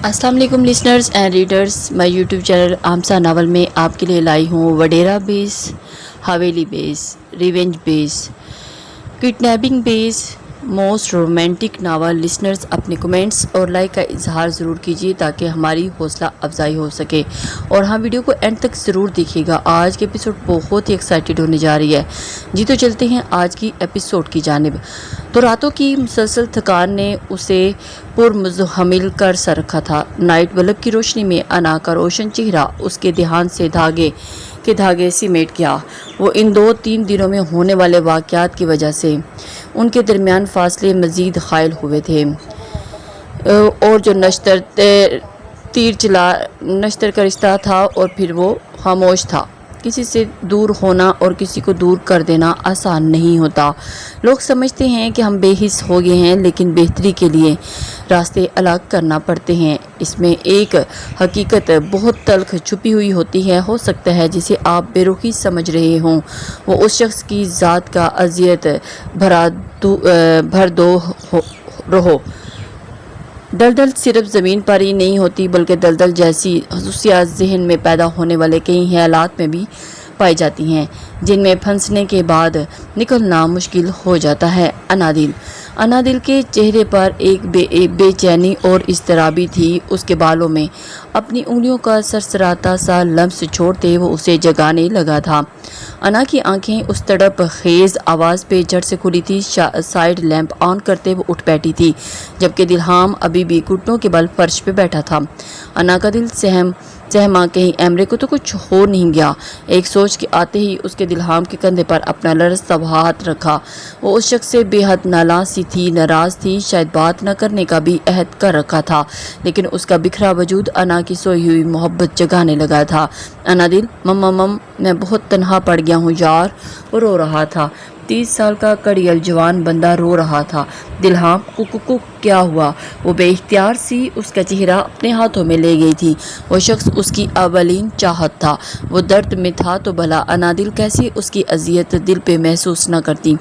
अस्सलाम वालेकुम listeners and readers, मैं यूट्यूब चैनल आमसा नावल में आपके लिए लाई हूँ वडेरा बेस, हवेली base, revenge base, kidnapping base, most romantic novel. Listeners अपने कमेंट्स और लाइक का इजहार ज़रूर कीजिए ताकि हमारी हौसला अफजाई हो सके, और हाँ, वीडियो को एंड तक ज़रूर देखिएगा। आज के एपिसोड बहुत ही एक्साइटेड होने जा रही है जी। तो चलते हैं आज की एपिसोड की जानिब। तो रातों की मुसलसल थकान ने उसे पुरमुज़हमिल कर सा रखा था। नाइट बल्ब की रोशनी में अना का रोशन चेहरा उसके ध्यान से धागे सिमेट गया। वो इन 2-3 दिनों में होने वाले वाक़यात की वजह से उनके दरमियान फासले मज़ीद ख़ायल हुए थे, और जो नश्तर का रिश्ता था और फिर वो खामोश था। किसी से दूर होना और किसी को दूर कर देना आसान नहीं होता। लोग समझते हैं कि हम बेहिस हो गए हैं, लेकिन बेहतरी के लिए रास्ते अलग करना पड़ते हैं। इसमें एक हकीकत बहुत तल्ख छुपी हुई होती है। हो सकता है जिसे आप बेरुखी समझ रहे हों वो उस शख्स की ज़ात का अजियत भर दो रहो। दलदल सिर्फ ज़मीन पर ही नहीं होती, बल्कि दलदल जैसी खसूसियात जहन में पैदा होने वाले कई ख्यालात में भी पाई जाती हैं, जिनमें फंसने के बाद निकलना मुश्किल हो जाता है। अनादिल के चेहरे पर एक बेचैनी और इज़्तिराबी थी। उसके बालों में अपनी उंगलियों का सरसराता सा लम्स छोड़ते वो उसे जगाने लगा था। अना की आंखें उस तड़प खेज आवाज़ पे झट से खुली थी। साइड लैंप ऑन करते वो उठ बैठी थी, जबकि दिलहाम अभी भी घुटनों के बल फर्श पे बैठा था। अना का दिल सहमा कहीं एमरे को तो कुछ हो नहीं गया। एक सोच के आते ही उसके दिलहाम के कंधे पर अपना लरसता हाथ रखा। वो उस शख्स से बेहद नाराज़ थी, नाराज़ थी। शायद बात न करने का भी अहद कर रखा था, लेकिन उसका बिखरा वजूद अना की सोई हुई मोहब्बत जगाने लगा था। अनादिल, मम्मा मैं बहुत तन्हा पड़ गया हूँ यार। वो रो रहा था। 30 साल का कड़ियल जवान बंदा रो रहा था। दिलहाम, कुक क्या हुआ? वो बेइख्तियार सी उसका चेहरा अपने हाथों में ले गई थी। वो शख्स उसकी अवलीन चाहत था। वो दर्द में था तो भला अनादिल कैसी उसकी अजियत दिल पे महसूस न करती।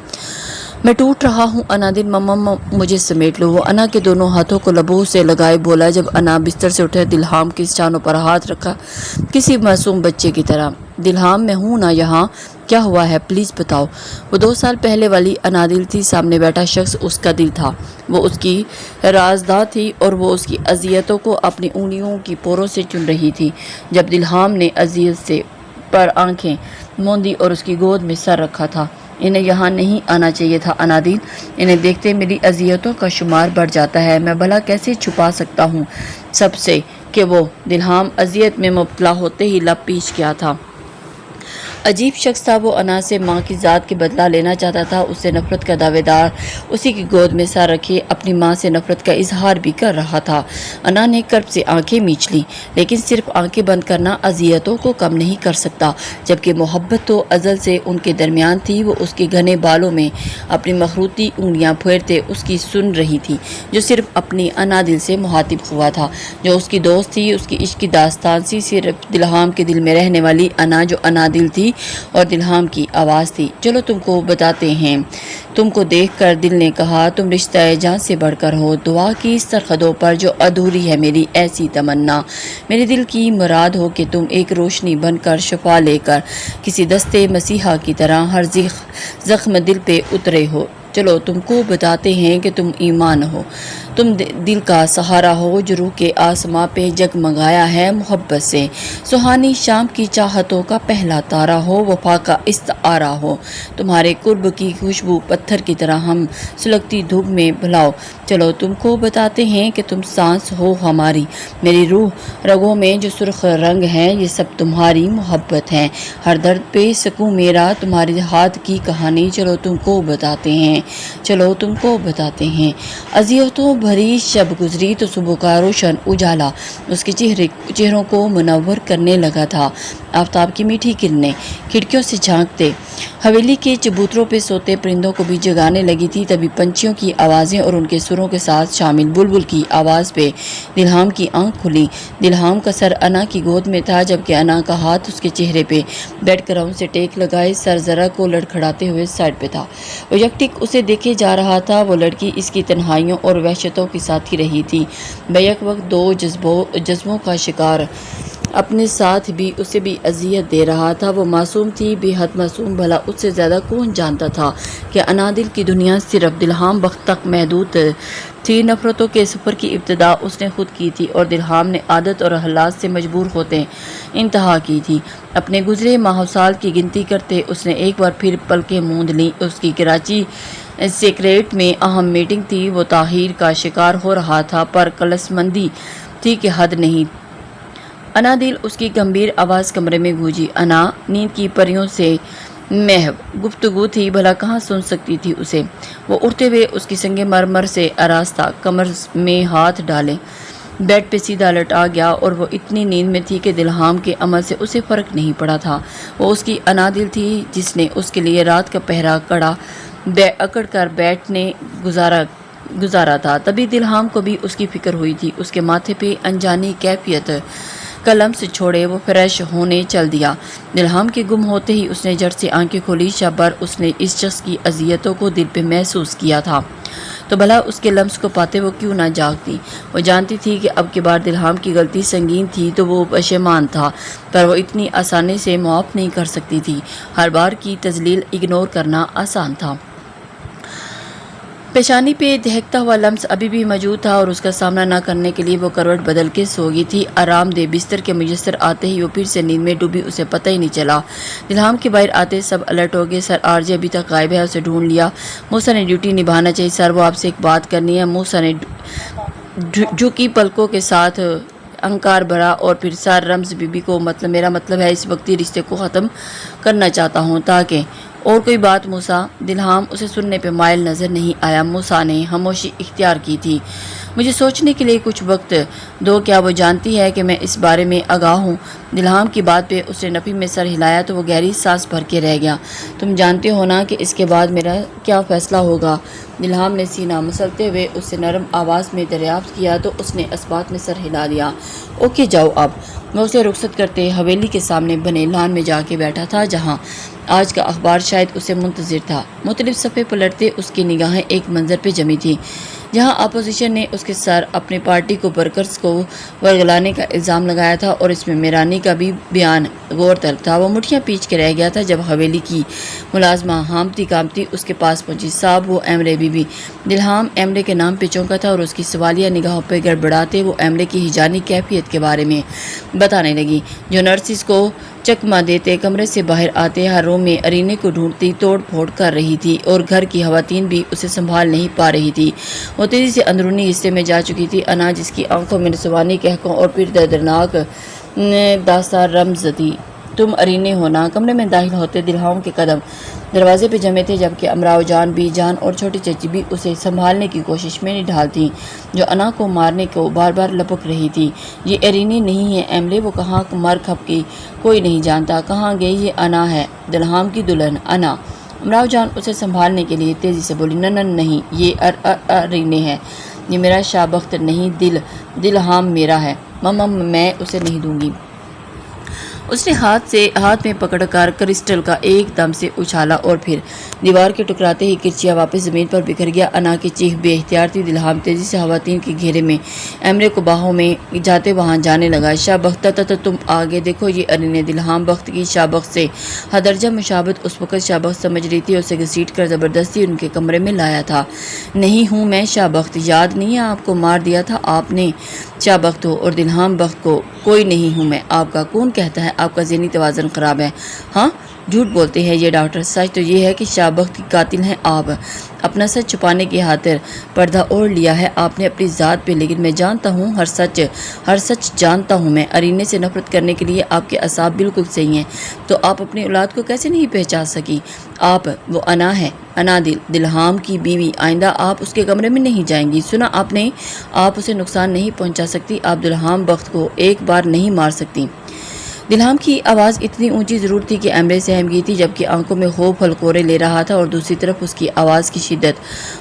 मैं टूट रहा हूँ अनादिल, मम्मा मुझे समेट लो। वो अना के दोनों हाथों को लबों से लगाए बोला। जब अना बिस्तर से उठे, दिलहाम के शानों पर हाथ रखा किसी मासूम बच्चे की तरह। दिलहाम, मैं हूँ ना यहाँ, क्या हुआ है प्लीज़ बताओ। वो 2 साल पहले वाली अनादिल थी। सामने बैठा शख्स उसका दिल था। वो उसकी राजदा थी और वो उसकी अजियतों को अपनी उंगलियों की पोरों से चुन रही थी। जब दिलहाम ने अजियत से पर आंखें मूंदी और उसकी गोद में सर रखा था। इन्हें यहाँ नहीं आना चाहिए था अनादिल। इन्हें देखते मेरी अजियतों का शुमार बढ़ जाता है। मैं भला कैसे छुपा सकता हूँ सबसे कि वो दिलहाम अजियत में मुब्तला होते ही लब पीछ गया था। अजीब शख्स था वो। अना से माँ की ज़ात के बदला लेना चाहता था। उससे नफरत का दावेदार उसी की गोद में सर रखे अपनी माँ से नफरत का इजहार भी कर रहा था। अना ने कर्ब से आंखें मींच ली, लेकिन सिर्फ आंखें बंद करना अजियतों को कम नहीं कर सकता। जबकि मोहब्बत तो अजल से उनके दरमियान थी। वो उसके घने बालों में अपनी मखरूती उंगलियाँ फेरते उसकी सुन रही थी, जो सिर्फ अपनी अनादिल से मुहातिब हुआ था, जो उसकी दोस्त थी। उसकी इश्क की दास्तान सी सिर्फ दिलहाम के दिल में रहने वाली अना, जो अनादिल थी और दिलहाम की आवाज़ थी। चलो तुमको बताते हैं। तुमको देखकर दिल ने कहा तुम रिश्ता जान से बढ़कर हो। दुआ की सरखदों पर जो अधूरी है मेरी ऐसी तमन्ना। मेरे दिल की मुराद हो कि तुम एक रोशनी बनकर शफा लेकर किसी दस्ते मसीहा की तरह हर जख्म दिल पे उतरे हो। चलो तुमको बताते हैं कि तुम ईमान हो, तुम दिल का सहारा हो, जो रूह के आसमां पे जगमगाया है मोहब्बत से। सुहानी शाम की चाहतों का पहला तारा हो, वफा का इस्तारा हो। तुम्हारे कुर्ब की खुशबू पत्थर की तरह हम सुलगती धूप में भुलाओ। चलो तुमको बताते हैं कि तुम सांस हो हमारी, मेरी रूह रगों में जो सुर्ख रंग है, ये सब तुम्हारी मोहब्बत है। हर दर्द पे सकूं मेरा तुम्हारे हाथ की कहानी। चलो तुमको बताते हैं, चलो तुमको बताते हैं। अजियतों भरी शब गुजरी तो सुबह का रोशन उजाला उसके चेहरों को मुनव्वर करने लगा था। आफताब की मीठी किरणें खिड़कियों से झांकते हवेली के चबूतरों पे सोते परिंदों को भी जगाने लगी थी। तभी पंछियों की आवाज़ें और उनके सुरों के साथ शामिल बुलबुल की आवाज़ पे दिलहाम की आंख खुली। दिलहाम का सर अना की गोद में था, जबकि अना का हाथ उसके चेहरे पे बैठकर उसे टेक लगाए सर जरा को लड़खड़ाते हुए साइड पे था। वो यकटिक उसे देखे जा रहा था। वो लड़की इसकी तन्हाइयों और वहशत خصوصیتوں کے ساتھ ہی رہی تھی۔ بیک وقت دو جذبوں کا شکار اپنے ساتھ بھی اسے بھی اذیت دے رہا تھا۔ وہ معصوم تھی، بے حد معصوم، بھلا اس سے زیادہ کون جانتا تھا کہ انادل کی دنیا صرف دلہام بخت تک محدود تھی۔ نفرتوں کے سفر کی ابتدا اس نے خود کی تھی اور دلہام نے عادت اور حالات سے مجبور ہوتے انتہا کی تھی۔ اپنے گزرے ماہ سال کی گنتی کرتے اس نے ایک بار پھر پلکیں موند لیں۔ اس کی کراچی سیکریٹ میں اہم میٹنگ تھی۔ وہ تاخیر کا شکار ہو رہا تھا، پر کلسمندی تھی کہ حد نہیں۔ انادل، اس کی گمبھیر آواز کمرے میں گونجی۔ انا نیند کی پریوں سے محو گفتگو تھی، بھلا کہاں سن سکتی تھی اسے؟ وہ اٹھتے ہوئے اس کی سنگ مرمر سے آراستہ کمر میں ہاتھ ڈالے بیڈ پہ سیدھا لٹا گیا، اور وہ اتنی نیند میں تھی کہ دلہام کے عمل سے اسے فرق نہیں پڑا تھا۔ وہ اس کی انادل تھی جس نے اس کے لیے رات کا پہرا اکڑ کر بیٹھنے گزارا تھا۔ تبھی دلہام کو بھی اس کی فکر ہوئی تھی۔ اس کے ماتھے پہ انجانی کیفیت کا لمس چھوڑے وہ فریش ہونے چل دیا۔ دلہام کے گم ہوتے ہی اس نے جھٹ سے آنکھیں کھولی۔ شب بھر اس نے اس شخص کی اذیتوں کو دل پہ محسوس کیا تھا، تو بھلا اس کے لمس کو پاتے وہ کیوں نہ جاگتی؟ وہ جانتی تھی کہ اب کی بار دلہام کی غلطی سنگین تھی تو وہ پشیمان تھا، پر وہ اتنی آسانی سے معاف نہیں کر سکتی تھی۔ ہر بار کی تذلیل اگنور کرنا آسان تھا۔ پیشانی پہ دہکتا ہوا لمس ابھی بھی موجود تھا، اور اس کا سامنا نہ کرنے کے لیے وہ کروٹ بدل کے سو گئی تھی۔ آرام دہ بستر کے میسر آتے ہی وہ پھر سے نیند میں ڈوبی، اسے پتہ ہی نہیں چلا۔ دلہام کے باہر آتے سب الرٹ ہو گئے۔ سر آرجے ابھی تک غائب ہے، اسے ڈھونڈ لیا۔ موسیٰ نے ڈیوٹی نبھانا چاہیے سر، وہ آپ سے ایک بات کرنی ہے۔ موسیٰ نے جھکی پلکوں کے ساتھ انکار بھرا، اور پھر سر رمز بی بی کو میرا مطلب ہے اس وقتی رشتے کو ختم کرنا چاہتا ہوں، تاکہ اور کوئی بات موسیٰ؟ دلہام اسے سننے پہ مائل نظر نہیں آیا۔ موسیٰ نے خاموشی اختیار کی تھی۔ مجھے سوچنے کے لیے کچھ وقت دو، کیا وہ جانتی ہے کہ میں اس بارے میں آگاہ ہوں؟ دلہام کی بات پہ اس نے نفی میں سر ہلایا تو وہ گہری سانس بھر کے رہ گیا۔ تم جانتے ہو نا کہ اس کے بعد میرا کیا فیصلہ ہوگا؟ دلہام نے سینہ مسلتے ہوئے اس سے نرم آواز میں دریافت کیا تو اس نے اسبات میں سر ہلا دیا۔ اوکے جاؤ اب۔ میں اسے رخصت کرتے حویلی کے سامنے بنے لان میں جا کے بیٹھا تھا، جہاں آج کا اخبار شاید اسے منتظر تھا۔ مختلف صفحے پلٹتے اس کی نگاہیں ایک منظر پہ جمی تھی، جہاں اپوزیشن نے اس کے سر اپنی پارٹی کو ورکرز کو ورگلانے کا الزام لگایا تھا، اور اس میں میرانی کا بھی بیان غور طلب تھا۔ وہ مٹھیاں پیچ کے رہ گیا تھا جب حویلی کی ملازمہ ہامتی کامتی اس کے پاس پہنچی۔ صاحب، وہ ایمرے بی بی۔ دلہام ایمرے کے نام پہ چونکا تھا، اور اس کی سوالیہ نگاہوں پہ گڑبڑاتے وہ ایمرے کی ہیجانی کیفیت کے بارے میں بتانے لگی، جو نرسز کو چکما دیتے کمرے سے باہر آتے ہر روم میں ارینے کو ڈھونڈتی توڑ پھوڑ کر رہی تھی، اور گھر کی خواتین بھی اسے سنبھال نہیں پا رہی تھی۔ وہ تیزی سے اندرونی حصے میں جا چکی تھی۔ انا، جس کی آنکھوں میں نسوانی کہکوں اور پھر دردناک داستان رمز تھی، تم ارینے ہونا؟ کمرے میں داخل ہوتے دلہام کے قدم دروازے پہ جمے تھے، جبکہ امراؤ جان، بی جان اور چھوٹی چچی بھی اسے سنبھالنے کی کوشش میں نڈھال تھیں، جو انا کو مارنے کو بار بار لپک رہی تھی۔ یہ ارینے نہیں ہے ایمرے، وہ کہاں مر کھپ کی کوئی نہیں جانتا، کہاں گئی؟ یہ انا ہے، دلہام کی دلہن انا۔ امراؤ جان اسے سنبھالنے کے لیے تیزی سے بولی، نن نہیں، یہ ارینے ہے، یہ میرا شاہ بخت نہیں، دلہام میرا ہے، مم میں اسے نہیں دوں گی۔ اس نے ہاتھ میں پکڑ کر کرسٹل کا ایک دم سے اچھالا، اور پھر دیوار کے ٹکراتے ہی کرچیا واپس زمین پر بکھر گیا۔ انا کی چیخ بے اختیار تھی۔ دلہام تیزی سے خواتین کے گھیرے میں ایمرے کو باہوں میں جاتے وہاں جانے لگا۔ شاہ بخت، تم آگے دیکھو، یہ ارینے دلہام بخت کی شاہ بخت سے حدرجہ مشابہت اس وقت شاہ بخت سمجھ رہی تھی، اسے گھسیٹ کر زبردستی ان کے کمرے میں لایا تھا۔ نہیں ہوں میں شاہ بخت، یاد نہیں ہے آپ کو مار دیا تھا آپ نے؟ شاہ بخت ہو اور دلہام بخت کو کوئی نہیں ہوں میں۔ آپ کا کون کہتا ہے آپ کا ذہنی توازن خراب ہے؟ ہاں، جھوٹ بولتے ہیں یہ ڈاکٹر۔ سچ تو یہ ہے کہ شاہ بخت کی قاتل ہیں آپ۔ اپنا سچ چھپانے کی خاطر پردہ اوڑھ لیا ہے آپ نے اپنی ذات پہ، لیکن میں جانتا ہوں ہر سچ جانتا ہوں میں۔ ارینے سے نفرت کرنے کے لیے آپ کے اعصاب بالکل صحیح ہیں، تو آپ اپنی اولاد کو کیسے نہیں پہچان سکی؟ آپ، وہ انا ہے، انادل، دلہام کی بیوی۔ آئندہ آپ اس کے کمرے میں نہیں جائیں گی، سنا آپ نے؟ آپ اسے نقصان نہیں پہنچا سکتی، آپ دلہام بخت کو ایک بار نہیں مار سکتی۔ दिलहाम की आवाज़ इतनी ऊंची ज़रूर थी कि एमरे सहम गई थी, जबकि आंखों में खौफ हलकोरे ले रहा था और दूसरी तरफ उसकी आवाज़ की शिद्दत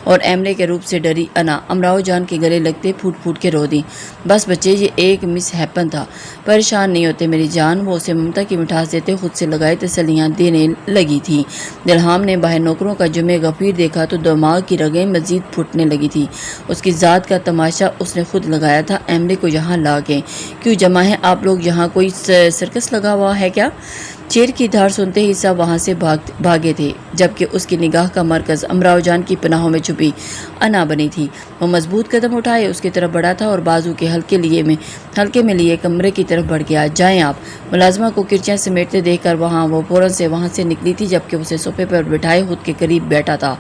और एमरे के रूप से डरी अना अमराव जान के गले लगते फूट फूट के रो दी। बस बच्चे, ये एक मिस हैपन था, परेशान नहीं होते मेरी जान। वो उसे ममता की मिठास देते खुद से लगाए तसल्लियाँ देने लगी थी। दिलहाम ने बाहर नौकरों का जुमे गफीर देखा तो दिमाग की रगें मजीद फूटने लगी थी। उसकी ज़ात का तमाशा उसने खुद लगाया था। एमरे को यहाँ ला के क्यों जमा है आप लोग? यहाँ कोई सर्कस लगा हुआ है क्या? शेर की धार सुनते ही सब वहाँ से भागे थे, जबकि उसकी निगाह का मरकज़ अमराव जान की पनाहों में छुपी अना बनी थी। वो मजबूत कदम उठाए उसकी तरफ बढ़ा था और बाजू के हल्के में लिए कमरे की तरफ बढ़ गया। जाएं आप। मुलाजमा को किरचियाँ समेटते देखकर वो फौरन वहाँ से निकली थी, जबकि उसे सोफे पर बिठाए खुद के करीब बैठा था।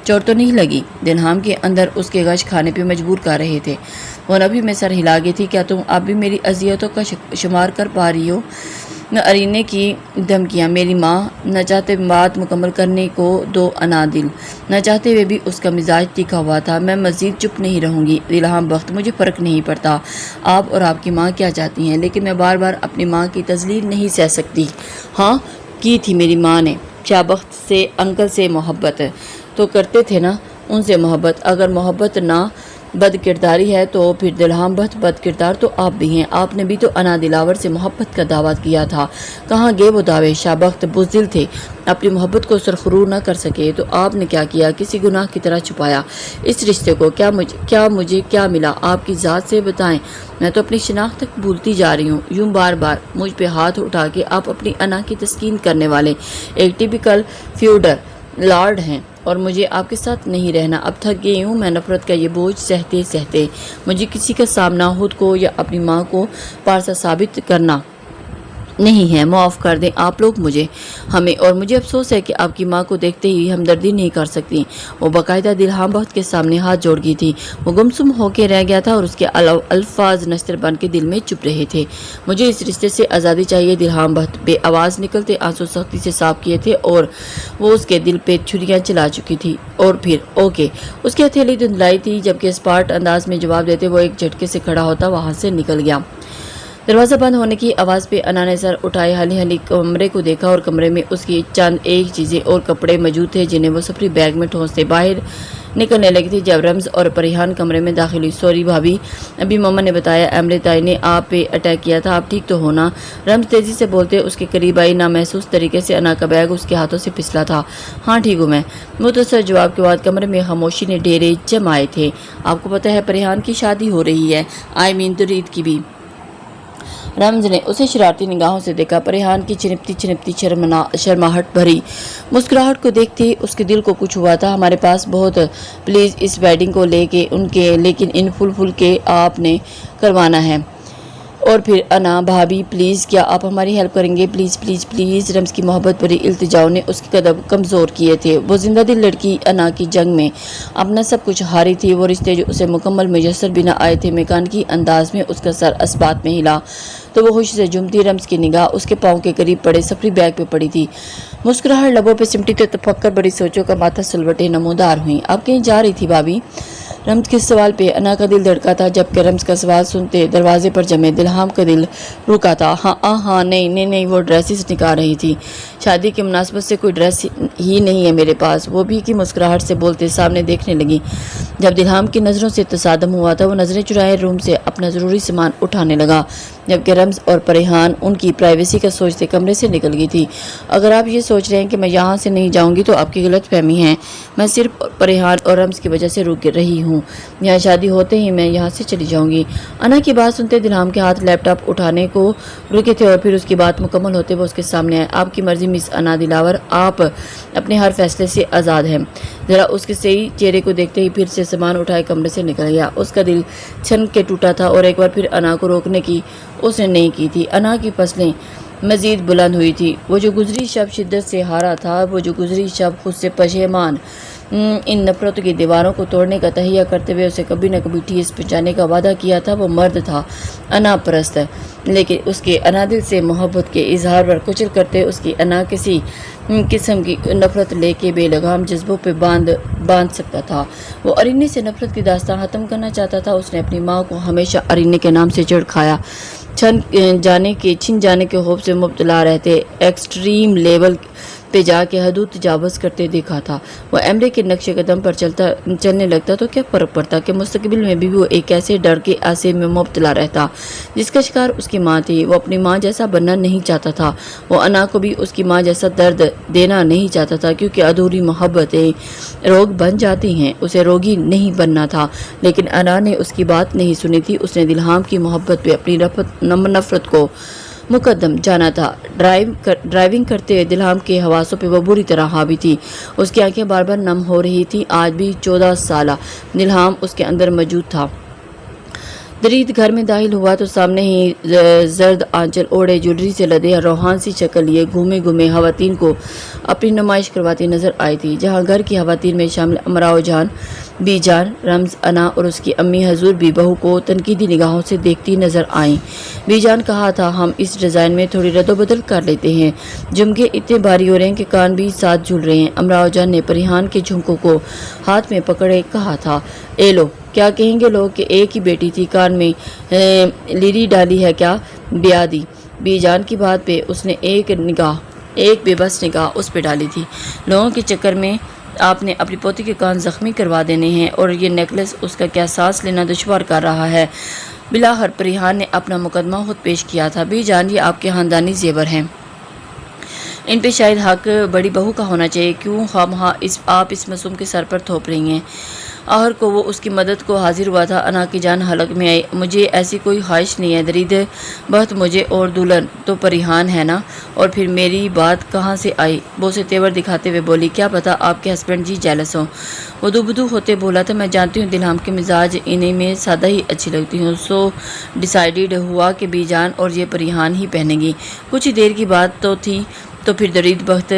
चोट तो नहीं लगी? दिलहाम के अंदर उसके गश खाने पे मजबूर कर रहे थे। वो नभी में सर हिला गई थी। क्या तुम आप भी मेरी अजियतों का शुमार कर पा रही हो? अरीने की धमकियाँ। मेरी माँ न चाहते बात मुकम्मल करने को दो अना दिल। न चाहते हुए भी उसका मिजाज तीखा हुआ था। मैं मज़ीद चुप नहीं रहूँगी दिलहाम बख्त, मुझे फ़र्क नहीं पड़ता आप और आपकी माँ क्या चाहती हैं, लेकिन मैं बार बार अपनी माँ की तज़लील नहीं सह सकती। हाँ की थी मेरी माँ ने शाबख्त से अंकल से मोहब्बत तो करते थे ना, उनसे मोहब्बत। अगर मोहब्बत ना बद किरदारी है तो फिर दिलहाम बद किरदार तो आप भी हैं। आपने भी तो अना दिलावर से मोहब्बत का दावा किया था। कहाँ गए वो दावे? शाबख्त बुज़दिल थे, अपनी मोहब्बत को सरखरू न कर सके तो आपने क्या किया? किसी गुनाह की तरह छुपाया इस रिश्ते को। मुझे क्या मिला आपकी ज़ात से बताएं। मैं तो अपनी शिनाख्त तक भूलती जा रही हूँ। यूँ बार बार मुझ पे हाथ उठा के आप अपनी अना की तस्कीन करने वाले एक टिपिकल फ्यूडर लॉर्ड हैं और मुझे आपके साथ नहीं रहना। अब थक गई हूँ मैं नफरत का ये बोझ सहते सहते। मुझे किसी का सामना खुद को या अपनी माँ को पारसा साबित करना नहीं है। माफ़ कर दें आप लोग हमें और मुझे अफसोस है कि आपकी माँ को देखते ही हमदर्दी नहीं कर सकती। वो बाकायदा दिलहाम बख्त के सामने हाथ जोड़ गई थी। वो गुमसुम होकर रह गया था और उसके अल्फाज नस्तर बन के दिल में चुप रहे थे। मुझे इस रिश्ते से आज़ादी चाहिए। दिलहाम बख्त बेआवाज़ निकलते आंसू सख्ती से साफ किए थे और वो उसके दिल पे छुरियाँ चला चुकी थी। और फिर ओके, उसकी हथेली धुंधलाई थी, जबकि स्पार्ट अंदाज में जवाब देते वो एक झटके से खड़ा होता वहाँ से निकल गया। दरवाज़ा बंद होने की आवाज़ पे अना ने सर उठाए हली हली कमरे को देखा और कमरे में उसकी चंद एक चीज़ें और कपड़े मौजूद थे जिन्हें वो सफरी बैग में ठोंसते बाहर निकलने लगी थी जब रम्ज़ और परिहान कमरे में दाखिल हुई। सॉरी भाभी, अभी मम्मा ने बताया एमरे ताई ने आप पे अटैक किया था, आप ठीक तो हो ना? रम्ज़ तेज़ी से बोलते उसके करीब आई। नामहसूस तरीके से अना का बैग उसके हाथों से फिसला था। हाँ ठीक हूँ मैं। मुख्तसर जवाब के बाद कमरे में खामोशी ने डेरे जमाए थे। आपको पता है परिहान की शादी हो रही है, आई मीन तो रीत की भी। रम्ज़ ने उसे शरारती निगाहों से देखा। परिहान की चिनपती शर्माहट भरी मुस्कुराहट को देखते उसके दिल को कुछ हुआ था। हमारे पास बहुत प्लीज़ इस वेडिंग को लेकिन इन फुल के आपने करवाना है। और फिर अना भाभी प्लीज़, क्या आप हमारी हेल्प करेंगे? Please please please. रम्ज़ की मोहब्बत भरी इल्तिजाओं ने उसके कदम कमज़ोर किए थे। वो जिंदा दिल लड़की अना की जंग में अपना सब कुछ हारी थी। वो रिश्ते जो उसे मुकम्मल मुयस्सर बिना आए थे। मैकानिकी अंदाज में उसका सर असबात में हिला तो वो खुशी से झूमती। रम्ज़ की निगाह उसके पाँव के करीब पड़े सफरी बैग पे पड़ी थी। मुस्कुराहट लबों पे सिमटी तो तफक्कर बड़ी सोचों का माथा सुलवटे नमोदार हुई। आप कहीं जा रही थी भाभी? रम्ज़ के सवाल पे अना का दिल धड़का था, जबकि रम्ज़ का सवाल सुनते दरवाजे पर जमे दिलहाम का दिल रुका था। हाँ नहीं, वो ड्रेसेस निकाल रही थी। शादी की मुनासबत से कोई ड्रेस ही नहीं है मेरे पास, वो भी की मुस्कुराहट से बोलते सामने देखने लगी। जब दिलहाम की नज़रों से तसादम हुआ था वो नज़रें चुराए रूम से अपना ज़रूरी सामान उठाने लगा, जबकि रम्ज़ और परिहान उनकी प्राइवेसी का सोचते कमरे से निकल गई थी। अगर आप ये सोच रहे हैं कि मैं यहाँ से नहीं जाऊँगी तो आपकी गलत फहमी है। मैं सिर्फ परिहान और रम्ज़ की वजह से रुक रही हूँ। यहाँ शादी होते ही मैं यहाँ से चली जाऊँगी। अना की बात सुनते दिलहाम के हाथ लैपटॉप उठाने को रुके थे और फिर उसकी बात मुकम्मल होते वो उसके सामने आए। आपकी मर्जी मिस अना दिलावर, आप अपने हर फैसले से आज़ाद हैं। ज़रा उसके सही चेहरे को देखते ही फिर से सामान उठाए कमरे से निकल गया। उसका दिल छन के टूटा था और एक बार फिर अना को रोकने की उसने नहीं की थी। अना की फसलें मज़ीद बुलंद हुई थी। वो जो गुजरी शब शिद्दत से हारा था, वो जो गुजरी शब खुद से पशेमान इन नफरतों की दीवारों को तोड़ने का तहिया करते हुए उसे कभी न कभी ठेस पहुंचाने का वादा किया था। वो मर्द था अना परस्त, लेकिन उसके अनादिल से मोहब्बत के इजहार पर कुचल करते उसकी अना किसी किस्म की नफरत लेके बेलगाम जज्बों पे बांध सकता था। वो अरीने से नफरत की दास्तान ख़त्म करना चाहता था। उसने अपनी माँ को हमेशा अरीने के नाम से चिढ़ खाया, छिन जाने के खौफ से मुब्तला रहते, एक्सट्रीम लेवल पे जाके हदूद तजावज़ करते देखा था। वो एमरे के नक्शे कदम पर चलने लगता तो क्या फ़र्क पड़ता कि मुस्तकबिल में भी वो एक ऐसे डर के आसे में मुब्तला रहता जिसका शिकार उसकी माँ थी। वो अपनी माँ जैसा बनना नहीं चाहता था। वो अना को भी उसकी माँ जैसा दर्द देना नहीं चाहता था, क्योंकि अधूरी मोहब्बतें रोग बन जाती हैं। उसे रोगी नहीं बनना था, लेकिन अना ने उसकी बात नहीं सुनी थी। उसने दिलहाम की मोहब्बत पे अपनी नफरत को मुकद्दम जाना था। ड्राइविंग करते हुए दिलहाम के हवासों पे वो बुरी तरह हावी थी। उसकी आंखें बार बार नम हो रही थी। आज भी 14 साला दिलहाम उसके अंदर मौजूद था। दरीद घर में दाखिल हुआ तो सामने ही जर्द आंचल ओढ़े, ज्वेलरी से लदे रोहान सी शक्ल लिए घूमे घूमे खवातीन को अपनी नुमाइश करवाती नजर आई थी। जहां घर की खवातीन में शामिल अमराओ जान, बी जान, रम्ज, अना और उसकी अम्मी हजूर भी बहू को तनकीदी निगाहों से देखती नजर आईं। बी जान कहा था, हम इस डिज़ाइन में थोड़ी रद्दोबदल कर लेते हैं। झुमके इतने भारी हो रहे हैं कि कान भी साथ झूल रहे हैं। अमराओ जान ने परिहान के झुमकों को हाथ में पकड़े कहा था, ए लो, क्या कहेंगे लोग कि एक ही बेटी थी, कान में लिरी डाली है क्या, ब्याह दी। बी जान की बात पे उसने एक बेबस निगाह उस पे डाली थी। लोगों के चक्कर में आपने अपनी पोती के कान जख्मी करवा देने हैं, और ये नेकलेस उसका क्या सांस लेना दुश्वार कर रहा है। बिलाखिर परिहान ने अपना मुकदमा खुद पेश किया था। बी जान, ये आपके खानदानी जेवर हैं, इन पे शायद हक बड़ी बहू का होना चाहिए। क्यों आप इस मासूम के सर पर थोप रही हैं। आहर को वो उसकी मदद को हाजिर हुआ था। अना की जान हलक में आई, मुझे ऐसी कोई ख्वाहिश नहीं है दरीद, बहुत मुझे और दुल्हन तो परिहान है ना, और फिर मेरी बात कहाँ से आई। वो से तेवर दिखाते हुए बोली, क्या पता आपके हस्बैंड जी जेलस हों। वो बुदू होते बोला था, मैं जानती हूँ दिलहाम के मिजाज इन्हीं में सादा ही अच्छी लगती हूँ। सो डिसाइडेड हुआ कि बीजान और ये परिहान ही पहनेंगी। कुछ ही देर की बात तो थी, तो फिर दरीद वक्त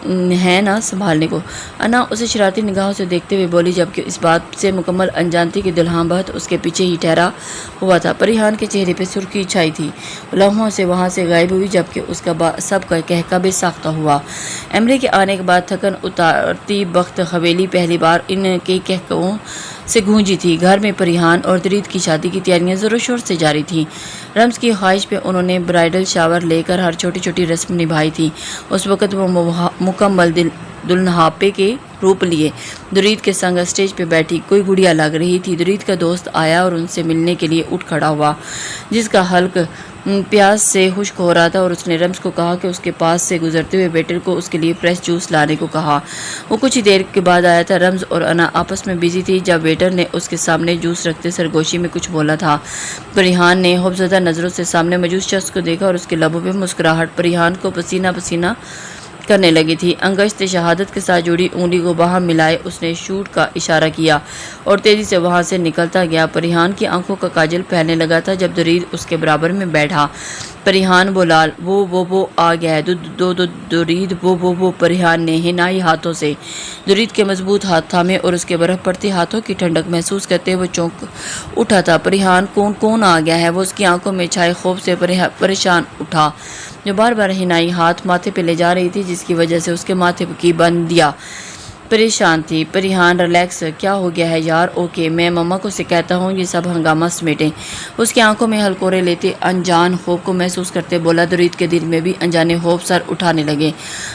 है ना संभालने को। अना उसे शरारती निगाहों से देखते हुए बोली, जबकि इस बात से मुकम्मल अनजान थी कि दिलहाम बहुत उसके पीछे ही ठहरा हुआ था। परिहान के चेहरे पे सुर्खी छाई थी, लम्हों से वहाँ से गायब हुई, जबकि उसका सबका कहका बेसाख्ता हुआ। एमरे के आने के बाद थकन उतारती वक्त हवेली पहली बार इनके कहकों से गूंजी थी। घर में परिहान और दरीद की शादी की तैयारियां जोरों शोर से जारी थीं। रम्ज की ख्वाहिश पे उन्होंने ब्राइडल शावर लेकर हर छोटी छोटी रस्म निभाई थी। उस वक़्त वो मुकम्मल दुल्हनापे के रूप लिए दरीद के संग स्टेज पे बैठी कोई गुड़िया लग रही थी। दरीद का दोस्त आया और उनसे मिलने के लिए उठ खड़ा हुआ, जिसका हल्क प्यास से खुश्क हो रहा था, और उसने रम्ज को कहा कि उसके पास से गुजरते हुए वेटर को उसके लिए फ्रेश जूस लाने को कहा। वो कुछ ही देर के बाद आया था। रम्ज और अना आपस में बिजी थी जब वेटर ने उसके सामने जूस रखते सरगोशी में कुछ बोला था। परिहान ने खौफजदा नज़रों से सामने मौजूद शख्स को देखा और उसके लबों पे मुस्कुराहट परिहान को पसीना पसीना करने लगी थी। अंगश्त शहादत के साथ जुड़ी उंगली को बाहर मिलाए उसने शूट का इशारा किया और तेजी से वहां से निकलता गया। परिहान की आंखों का काजल फैलने लगा था जब दरीद उसके बराबर में बैठा। परिहान बोलाल, वो आ गया है। दरीद वो परिहान ने हिनाई हाथों से दरीद के मजबूत हाथ थामे और उसके बर्फ पड़ती हाथों की ठंडक महसूस करते हुए चौंक उठा था। परिहान कौन आ गया है? वो उसकी आंखों में छाए खौफ से परेशान उठा, जो बार बार हिनाई हाथ माथे पे ले जा रही थी, जिसकी वजह से उसके माथे की बंदियां परेशान थी। परिहान, रिलैक्स, क्या हो गया है यार? ओके, मैं मम्मा को से कहता हूँ ये सब हंगामा समेटें। उसकी आंखों में हलकोरे लेते अनजान खौफ को महसूस करते बोला। दरीद के दिल में भी अनजाने खौफ सर उठाने लगे।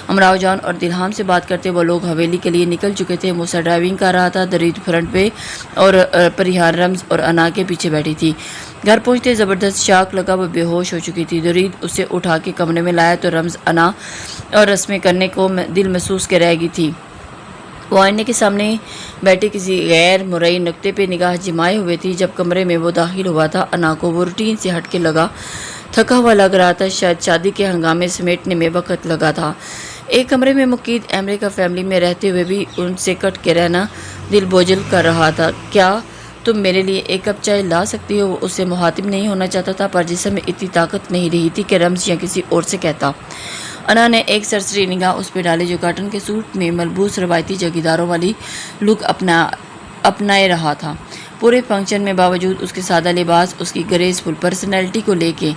अमराव जान और दिलहाम से बात करते वो लोग हवेली के लिए निकल चुके थे। मूसा ड्राइविंग कर रहा था, दरीद फ्रंट पे और परिहान रम्ज और अना के पीछे बैठी थी। घर पहुंचते ज़बरदस्त शाक लगा, वो बेहोश हो चुकी थी। दरीद उसे उठा के कमरे में लाया तो रम्ज, अना और रस्में करने को दिल महसूस के रह गई थी। वो आईने के सामने बैठे किसी गैर मुरई नुक्ते पे निगाह जमाए हुए थी। जब कमरे में वो दाखिल हुआ था, अना को वो रूटीन से हटके लगा, थका हुआ लग रहा था। शायद शादी के हंगामे समेटने में वक्त लगा था। एक कमरे में मुकीद एमरे का फैमिली में रहते हुए भी उनसे कट के रहना दिल बोझल कर रहा था। क्या तुम मेरे लिए एक कप चाय ला सकती हो? उससे मुहातिब नहीं होना चाहता था, पर जिसम में इतनी ताकत नहीं रही थी कि रम्ज या किसी और से कहता। अना ने एक सरसरी निगाह उस पर डाली, जो कॉटन के सूट में मलबूस रवायती जगीदारों वाली लुक अपनाए रहा था। पूरे फंक्शन में बावजूद उसके सादा लिबास, उसकी ग्रेसफुल पर्सनैलिटी को लेके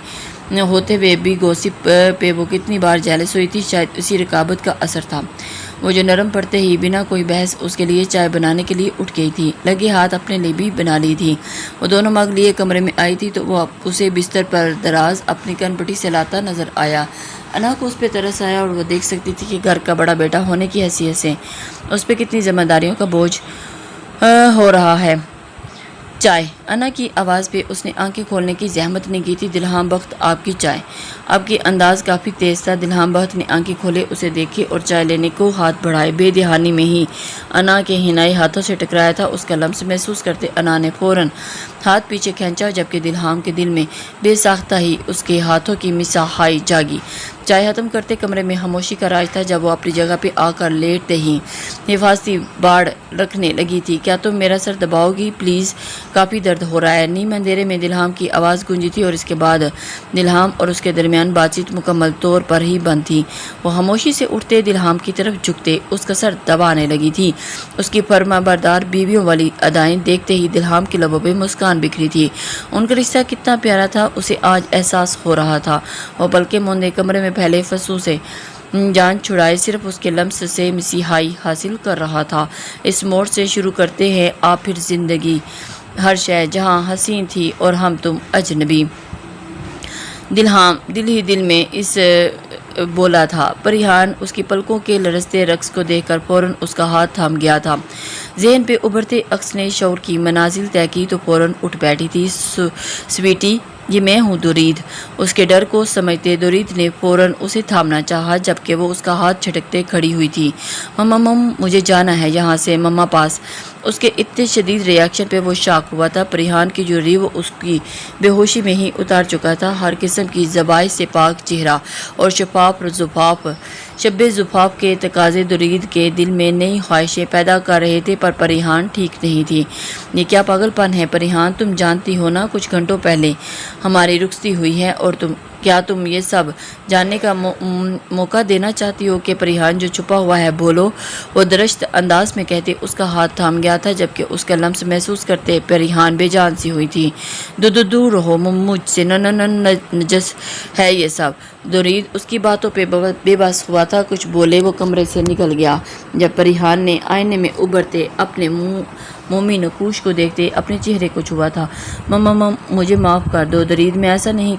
होते हुए भी गॉसिप पे वो कितनी बार जेलस हुई थी। शायद उसी रकाबत का असर था। वो जो नरम पड़ते ही बिना कोई बहस उसके लिए चाय बनाने के लिए उठ गई थी। लगे हाथ अपने लिए भी बना ली थी। वो दोनों मग लिए कमरे में आई थी तो वो उसे बिस्तर पर दराज अपनी कनपटी से लाता नजर आया। अना को उस पर तरस आया और वो देख सकती थी कि घर का बड़ा बेटा होने की हैसियत से उस पर कितनी जिम्मेदारियों का बोझ हो रहा है। चाय। अना की आवाज़ पे उसने आंखें खोलने की जहमत नहीं की थी। दिलहाम बख्त आपकी चाय। आपकी अंदाज काफ़ी तेज़ था। दिलहाम बख्त ने आंखें खोले, उसे देखे और चाय लेने को हाथ बढ़ाए। बेदहानी में ही अना के हिनाई हाथों से टकराया था। उसका लम्स महसूस करते अना ने फ़ौरन हाथ पीछे खींचा, जबकि दिलहाम के दिल में बेसाख्ता ही उसके हाथों की मिसाहाई जागी। चाय ख़त्म करते कमरे में खामोशी का राज था। जब वो अपनी जगह पे आकर लेटते ही हिफाजती बाड़ रखने लगी थी। क्या तुम मेरा सर दबाओगी प्लीज़, काफ़ी दर्द हो रहा है। नीम अंधेरे में दिलहाम की आवाज़ गूंजी थी और इसके बाद दिलहाम और उसके दरमियान बातचीत मुकम्मल तौर पर ही बंद थी। वो खामोशी से उठते दिलहाम की तरफ झुकते उसका सर दबाने लगी थी। उसकी फर्माबरदार बीवियों वाली अदाएं देखते ही दिलहाम के लबों पे मुस्कान बिखरी थी। उनका रिश्ता कितना प्यारा था उसे आज एहसास हो रहा था। वो पलके मूंदे कमरे में फैले फंसू से जान छुड़ाए सिर्फ उसके लम्स से मिसिहाई हासिल कर रहा था। इस मोड़ से शुरू करते हैं आप फिर जिंदगी, हर शय जहाँ हसीन थी और हम तुम अजनबी। दिलहाम दिल ही दिल में इस बोला था। परिहान उसकी पलकों के लरसते रक्स को देखकर फौरन उसका हाथ थाम गया था। ज़हन पे उभरते अक्स ने शौर की मनाजिल तय की तो फौरन उठ बैठी थी। स्वीटी, ये मैं हूँ दुरीद। उसके डर को समझते दुरीद ने फौरन उसे थामना चाहा, जबकि वो उसका हाथ झटकते खड़ी हुई थी। मम्मा मुझे जाना है यहाँ से, मम्मा पास। उसके इतने शदीद रिएक्शन पे वो शॉक हुआ था। परिहान की ज्वेलरी वो उसकी बेहोशी में ही उतार चुका था। हर किस्म की ज़बाई से पाक चेहरा और शब्बे जुफाफ के तकाजे दुरीद के दिल में नई ख्वाहिशें पैदा कर रहे थे, पर परिहान ठीक नहीं थी। ये क्या पागलपन है परिहान, तुम जानती हो ना कुछ घंटों पहले हमारी रुखसती हुई है और क्या तुम ये सब जानने का मौका देना चाहती हो कि परिहान जो छुपा हुआ है बोलो। वो दरश्त अंदाज में कहते उसका हाथ थाम गया था, जबकि उसका लम्स महसूस करते परिहान बेजान सी हुई थी। दूर रहो मुझसे, न नजस है ये सब। दुरीद उसकी बातों पे बेबस हुआ था, कुछ बोले वो कमरे से निकल गया। जब परिहान ने आईने में उभरते अपने मोमी नकूश को देखते अपने चेहरे को छुआ था। मम्मा मुझे माफ़ कर दो दुरीद, मैं ऐसा नहीं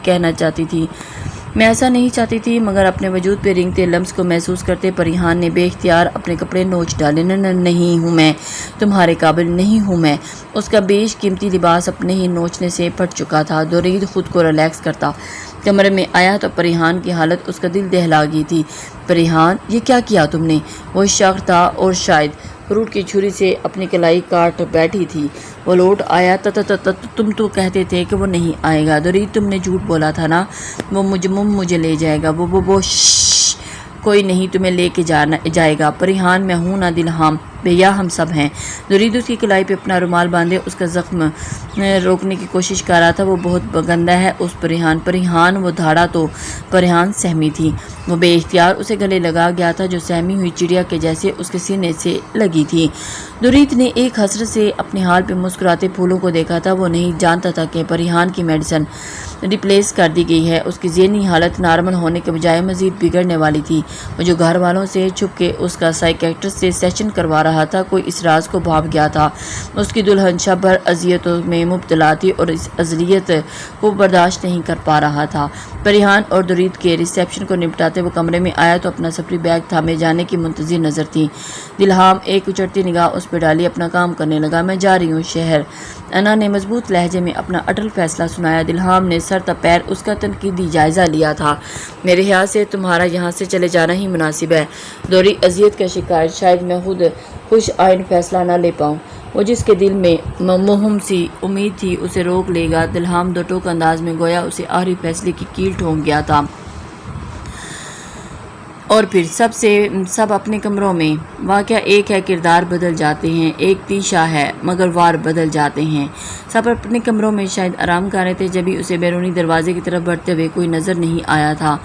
चाहती थी, मगर अपने वजूद पे रिंगते लम्स को महसूस करते परिहान ने बेख्तियार अपने कपड़े नोच डाले। नहीं हूँ मैं, तुम्हारे काबिल नहीं हूँ मैं। उसका बेशकीमती लिबास अपने ही नोचने से फट चुका था। दुरीद खुद को रिलैक्स करता कमरे में आया तो परिहान की हालत उसका दिल दहला गई थी। परिहान, ये क्या किया तुमने? वो शख्स था और शायद फ्रूट की छुरी से अपनी कलाई काट बैठी थी। वो लौट आया। तुम तो कहते थे कि वो नहीं आएगा। दुरीद, तुमने झूठ बोला था ना, वो मुझे ले जाएगा। वो कोई नहीं तुम्हें लेके जाएगा। परिहान, मैं हूँ ना दिलहाम भैया, हम सब हैं। दुरीद उसकी कलाई पे अपना रुमाल बांधे उसका जख्म रोकने की कोशिश कर रहा था। वो बहुत गंदा है उस परिहान वो धाड़ा तो परिहान सहमी थी। वो बेइख्तियार उसे गले लगा गया था जो सहमी हुई चिड़िया के जैसे उसके सीने से लगी थी। दुरीद ने एक हसरत से अपने हाल पे मुस्कुराते फूलों को देखा था। वो नहीं जानता था कि परिहान की मेडिसिन रिप्लेस कर दी गई है। उसकी ज़हनी हालत नॉर्मल होने के बजाय मज़ीद बिगड़ने वाली थी। वो जो घर वालों से छुप के उसका साइकेट्रिस्ट से सेशन करवा रहा था, कोई इस राज को भाप गया था। उसकी दुल्हन शब भर अजियतों में मुब्तला थी और इस अज़लियत को बर्दाश्त नहीं कर पा रहा था। परिहान और दुरीद के रिसेप्शन को निपटाते वो कमरे में आया तो अपना सफरी बैग थामे जाने की मुंतज़िर नज़र थी। दिलहाम एक उचटती निगाह उस पर डाली, अपना काम करने लगा। मैं जा रही हूँ शहर, अना ने मजबूत लहजे में अपना अटल फैसला सुनाया। दिलहाम ने सर तपैर उसका तनकीदी जायज़ा लिया था। मेरे ख्याल से तुम्हारा यहाँ से चले जाना ही मुनासिब है। दोहरी अजियत का शिकार, शायद मैं खुद खुश आइन फैसला ना ले पाऊँ। वो जिसके दिल में मुहम सी उम्मीद थी उसे रोक लेगा। दिलहाम दो टोक अंदाज में गोया उसे आखिरी फैसले की कील ठोंक गया था। और फिर सब अपने कमरों में। वाक़या एक है, किरदार बदल जाते हैं। एक तीशा है मगर वार बदल जाते हैं। सब अपने कमरों में शायद आराम कर रहे थे, जब भी उसे बैरूनी दरवाजे की तरफ बढ़ते हुए कोई नज़र नहीं आया था।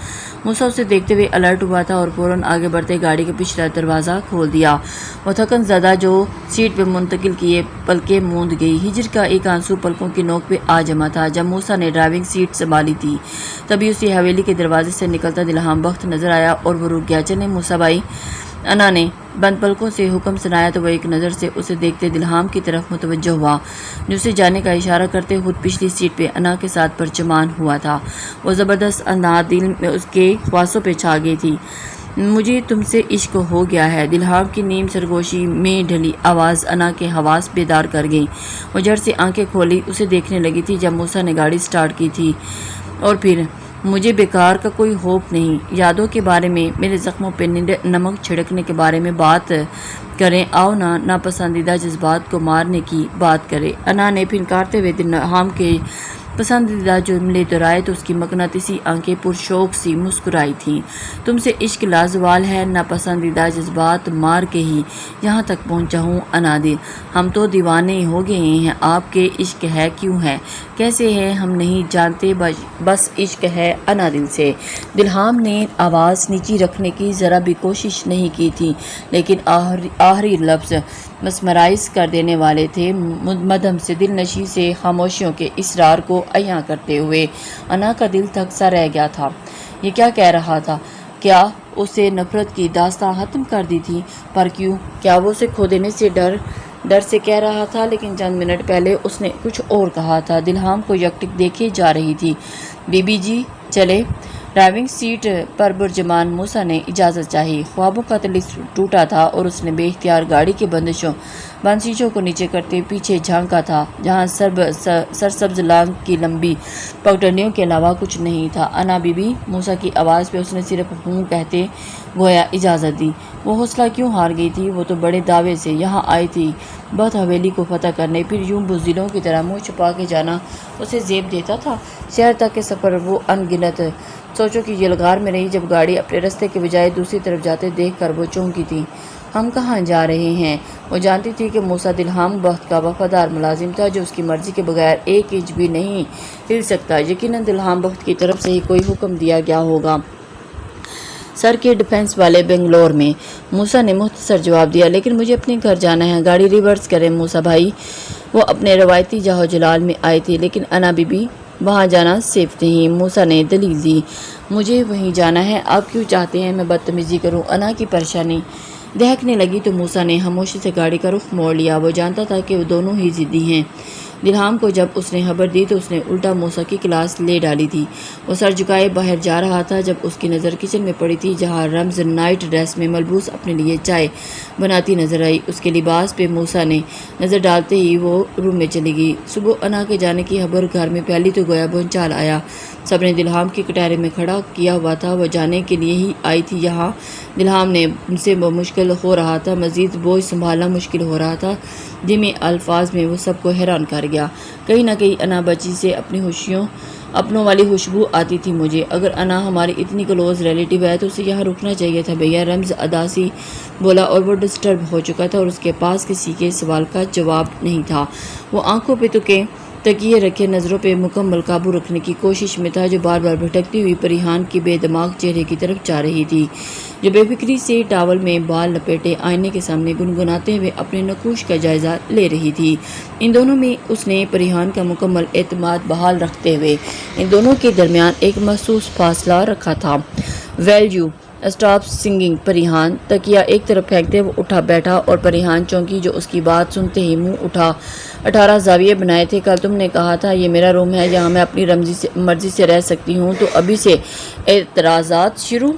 मूसा उसे देखते हुए अलर्ट हुआ था और फ़ौरन आगे बढ़ते गाड़ी का पिछला दरवाज़ा खोल दिया। वो थकन ज़दा जो सीट पर मुंतकिल किए पलकें मूंद गई। हिजर का एक आंसू पलकों की नोक पे आ जमा था। जब मूसा ने ड्राइविंग सीट संभाली थी तभी उसे हवेली के दरवाजे से निकलता दिलहाम बख्त नज़र आया और वो रुक गया। चले मूसा भाई, अना ने بند پلکوں سے حکم سنایا تو وہ ایک نظر سے اسے دیکھتے دلہام کی طرف متوجہ ہوا جو اسے جانے کا اشارہ کرتے خود پچھلی سیٹ پہ انا کے ساتھ پرچمان ہوا تھا۔ وہ زبردست انداز دل میں اس کے خواصوں پہ چھا گئی تھی۔ مجھے تم سے عشق ہو گیا ہے۔ دلہام کی نیم سرگوشی میں ڈھلی آواز انا کے حواس بیدار کر گئی۔ وہ جھٹ سے آنکھیں کھولی اسے دیکھنے لگی تھی جب موسیٰ نے گاڑی سٹارٹ کی تھی۔ اور پھر مجھے بیکار کا کوئی خوف نہیں، یادوں کے بارے میں، میرے زخموں پہ نمک چھڑکنے کے بارے میں بات کریں، آؤ نا ناپسندیدہ جذبات کو مارنے کی بات کریں۔ انا نے پھنکارتے ہوئے دلہام کے پسندیدہ جملے دہرائے تو اس کی مقناطیسی آنکھیں پرشوق سی مسکرائی تھیں۔ تم سے عشق لازوال ہے، ناپسندیدہ جذبات مار کے ہی یہاں تک پہنچا ہوں انا دل، ہم تو دیوانے ہو گئے ہیں، آپ کے عشق ہے کیوں ہے، کیسے ہے ہم نہیں جانتے، بس عشق ہے انا دل سے۔ دلہام نے آواز نیچی رکھنے کی ذرا بھی کوشش نہیں کی تھی لیکن آخری لفظ مسمرائز کر دینے والے تھے۔ مدھم سے دل نشی سے خاموشیوں کے اسرار کو عیاں کرتے ہوئے انا کا دل تھک سا رہ گیا تھا۔ یہ کیا کہہ رہا تھا؟ کیا اسے نفرت کی داستان ختم کر دی تھی؟ پر کیوں؟ کیا وہ اسے کھو دینے سے ڈر سے کہہ رہا تھا؟ لیکن چند منٹ پہلے اس نے کچھ اور کہا تھا۔ دلہام کو یکٹک دیکھے جا رہی تھی۔ بی بی جی چلے؟ ڈرائیونگ سیٹ پر برجمان موسیٰ نے اجازت چاہی۔ خوابوں کا تلک ٹوٹا تھا اور اس نے بے اختیار گاڑی کے بند شیشوں کو نیچے کرتے پیچھے جھانکا تھا جہاں سرسبز لان کی لمبی پگڈنڈیوں کے علاوہ کچھ نہیں تھا۔ انا بی بی، موسیٰ کی آواز پہ اس نے صرف ہوں کہتے گویا اجازت دی۔ وہ حوصلہ کیوں ہار گئی تھی؟ وہ تو بڑے دعوے سے یہاں آئی تھی بت حویلی کو فتح کرنے، پھر یوں بزدلوں کی طرح منہ چھپا کے جانا اسے زیب دیتا تھا؟ شہر تک کے سفر وہ ان گنت سوچوں کی یلغار میں رہی جب گاڑی اپنے رستے کے بجائے دوسری طرف جاتے دیکھ کر وہ چونکی تھی۔ ہم کہاں جا رہے ہیں؟ وہ جانتی تھی کہ موسیٰ دلہام بخت کا وفادار ملازم تھا جو اس کی مرضی کے بغیر ایک انچ بھی نہیں ہل سکتا۔ یقیناً دلہام بخت کی طرف سے ہی کوئی حکم دیا گیا ہوگا۔ سر کے ڈیفنس والے بنگلور میں، موسیٰ نے مختصر جواب دیا، لیکن مجھے اپنے گھر جانا ہے۔ گاڑی ریورس کریں موسیٰ بھائی۔ وہ اپنے روایتی جاہ و جلال میں آئی تھی لیکن انا بی بی وہاں جانا سیف نہیں۔ موسیٰ نے دلیل دی، مجھے وہیں جانا ہے، آپ کیوں چاہتے ہیں میں بدتمیزی کروں؟ انا کی پریشانی دہکنے لگی تو موسیٰ نے خاموشی سے گاڑی کا رخ موڑ لیا۔ وہ جانتا تھا کہ وہ دونوں ہی ضدی ہیں۔ دلہام کو جب اس نے خبر دی تو اس نے الٹا موسیٰ کی کلاس لے ڈالی تھی۔ وہ سر جھکائے باہر جا رہا تھا جب اس کی نظر کچن میں پڑی تھی جہاں رمز نائٹ ڈریس میں ملبوس اپنے لیے چائے بناتی نظر آئی۔ اس کے لباس پہ موسیٰ نے نظر ڈالتے ہی وہ روم میں چلی گئی۔ صبح انا کے جانے کی خبر گھر میں پھیلی تو گویا بھونچال آیا۔ سب نے دلہام کی کٹہرے میں کھڑا کیا ہوا تھا۔ وہ جانے کے لیے ہی آئی تھی یہاں۔ دلہام نے سے وہ مشکل ہو رہا تھا، مزید بوجھ سنبھالنا مشکل ہو رہا تھا۔ دھیمے الفاظ میں وہ سب کو حیران کر گیا۔ کہیں نہ کہیں انا بچی سے اپنوں والی خوشبو آتی تھی مجھے۔ اگر انا ہماری اتنی کلوز ریلیٹیو ہے تو اسے یہاں رکنا چاہیے تھا بھیا، رمز اداسی بولا اور وہ ڈسٹرب ہو چکا تھا اور اس کے پاس کسی کے سوال کا جواب نہیں تھا۔ وہ آنکھوں پہ تکیے رکھے نظروں پہ مکمل قابو رکھنے کی کوشش میں تھا جو بار بار بھٹکتی ہوئی پریحان کی بے دماغ چہرے کی طرف جا رہی تھی جو بے فکری سے ٹاول میں بال لپیٹے آئینے کے سامنے گنگناتے ہوئے اپنے نقوش کا جائزہ لے رہی تھی۔ ان دونوں میں اس نے پریحان کا مکمل اعتماد بحال رکھتے ہوئے ان دونوں کے درمیان ایک محسوس فاصلہ رکھا تھا۔ Well you stop singing Parihan. تکیہ ایک طرف پھینکتے وہ اٹھا بیٹھا اور پریحان چونکی جو اس کی بات سنتے ہی منہ اٹھا 18 زاویے بنائے تھے۔ کل تم نے کہا تھا یہ میرا روم ہے جہاں میں اپنی مرضی سے رہ سکتی ہوں، تو ابھی سے اعتراضات شروع؟